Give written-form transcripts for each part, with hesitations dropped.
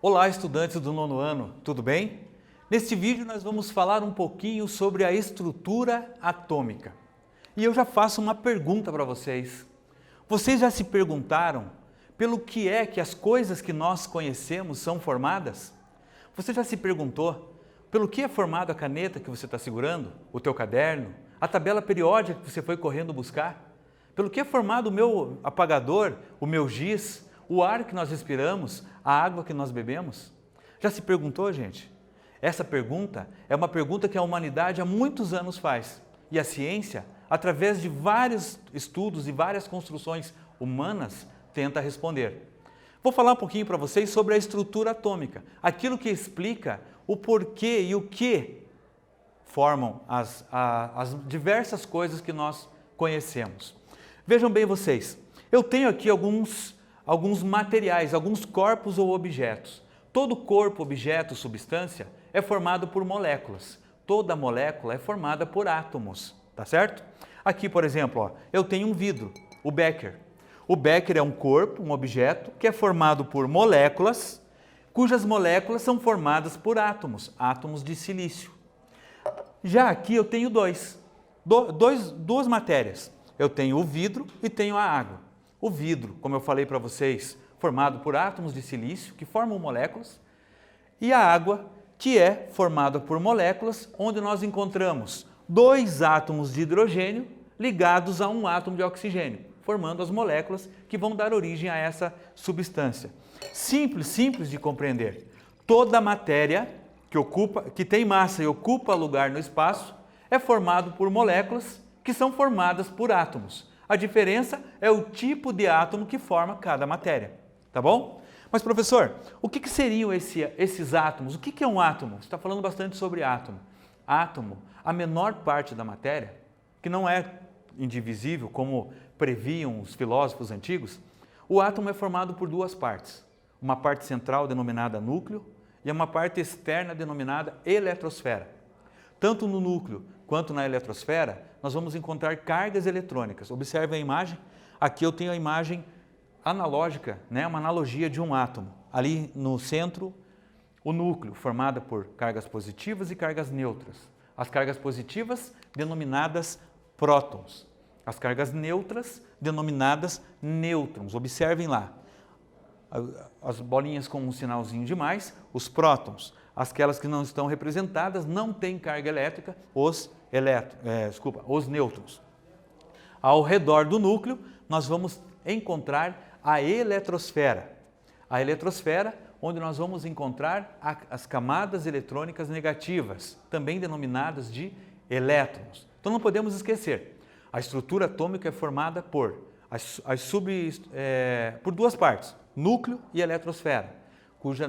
Olá, estudantes do nono ano, tudo bem? Neste vídeo nós vamos falar um pouquinho sobre a estrutura atômica. E eu já faço uma pergunta para vocês. Vocês já se perguntaram pelo que é que as coisas que nós conhecemos são formadas? Você já se perguntou pelo que é formada a caneta que você está segurando, o teu caderno, a tabela periódica que você foi correndo buscar? Pelo que é formado o meu apagador, o meu giz, o ar que nós respiramos, a água que nós bebemos? Já se perguntou, gente? Essa pergunta é uma pergunta que a humanidade há muitos anos faz. E a ciência, através de vários estudos e várias construções humanas, tenta responder. Vou falar um pouquinho para vocês sobre a estrutura atômica, aquilo que explica o porquê e o que formam as diversas coisas que nós conhecemos. Vejam bem vocês, eu tenho aqui alguns materiais, alguns corpos ou objetos. Todo corpo, objeto, substância é formado por moléculas. Toda molécula é formada por átomos, tá certo? Aqui, por exemplo, ó, eu tenho um vidro, o Becker. O Becker é um corpo, um objeto, que é formado por moléculas, cujas moléculas são formadas por átomos, átomos de silício. Já aqui eu tenho duas matérias. Eu tenho o vidro e tenho a água. O vidro, como eu falei para vocês, formado por átomos de silício, que formam moléculas, e a água, que é formada por moléculas, onde nós encontramos dois átomos de hidrogênio ligados a um átomo de oxigênio, formando as moléculas que vão dar origem a essa substância. Simples de compreender. Toda matéria que tem massa e ocupa lugar no espaço é formado por moléculas que são formadas por átomos. A diferença é o tipo de átomo que forma cada matéria, tá bom? Mas professor, o que seriam esses átomos? O que é um átomo? Você está falando bastante sobre átomo. Átomo, a menor parte da matéria, que não é indivisível, como previam os filósofos antigos, o átomo é formado por duas partes. Uma parte central denominada núcleo e uma parte externa denominada eletrosfera. Tanto no núcleo quanto na eletrosfera, nós vamos encontrar cargas eletrônicas. Observe a imagem. Aqui eu tenho a imagem analógica, né? Uma analogia de um átomo. Ali no centro, o núcleo, formado por cargas positivas e cargas neutras. As cargas positivas, denominadas prótons. As cargas neutras, denominadas nêutrons. Observem lá. As bolinhas com um sinalzinho de mais, os prótons. Aquelas que não estão representadas não têm carga elétrica, os nêutrons. Ao redor do núcleo, nós vamos encontrar a eletrosfera. A eletrosfera, onde nós vamos encontrar as camadas eletrônicas negativas, também denominadas de elétrons. Então não podemos esquecer, a estrutura atômica é formada por duas partes, núcleo e eletrosfera.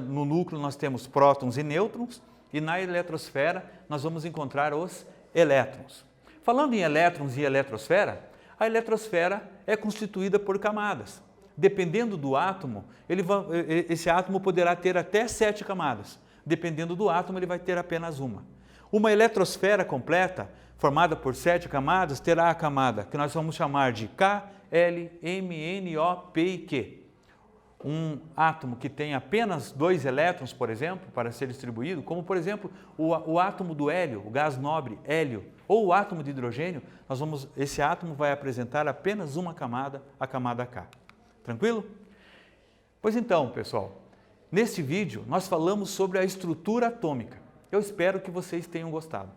No núcleo nós temos prótons e nêutrons, e na eletrosfera nós vamos encontrar os elétrons. Falando em elétrons e eletrosfera, a eletrosfera é constituída por camadas. Dependendo do átomo, esse átomo poderá ter até 7 camadas. Dependendo do átomo, ele vai ter apenas uma. Uma eletrosfera completa, formada por 7 camadas, terá a camada que nós vamos chamar de K, L, M, N, O, P e Q. Um átomo que tem apenas 2 elétrons, por exemplo, para ser distribuído, como por exemplo o átomo do hélio, o gás nobre hélio, ou o átomo de hidrogênio, esse átomo vai apresentar apenas uma camada, a camada K. Tranquilo? Pois então, pessoal, neste vídeo nós falamos sobre a estrutura atômica. Eu espero que vocês tenham gostado.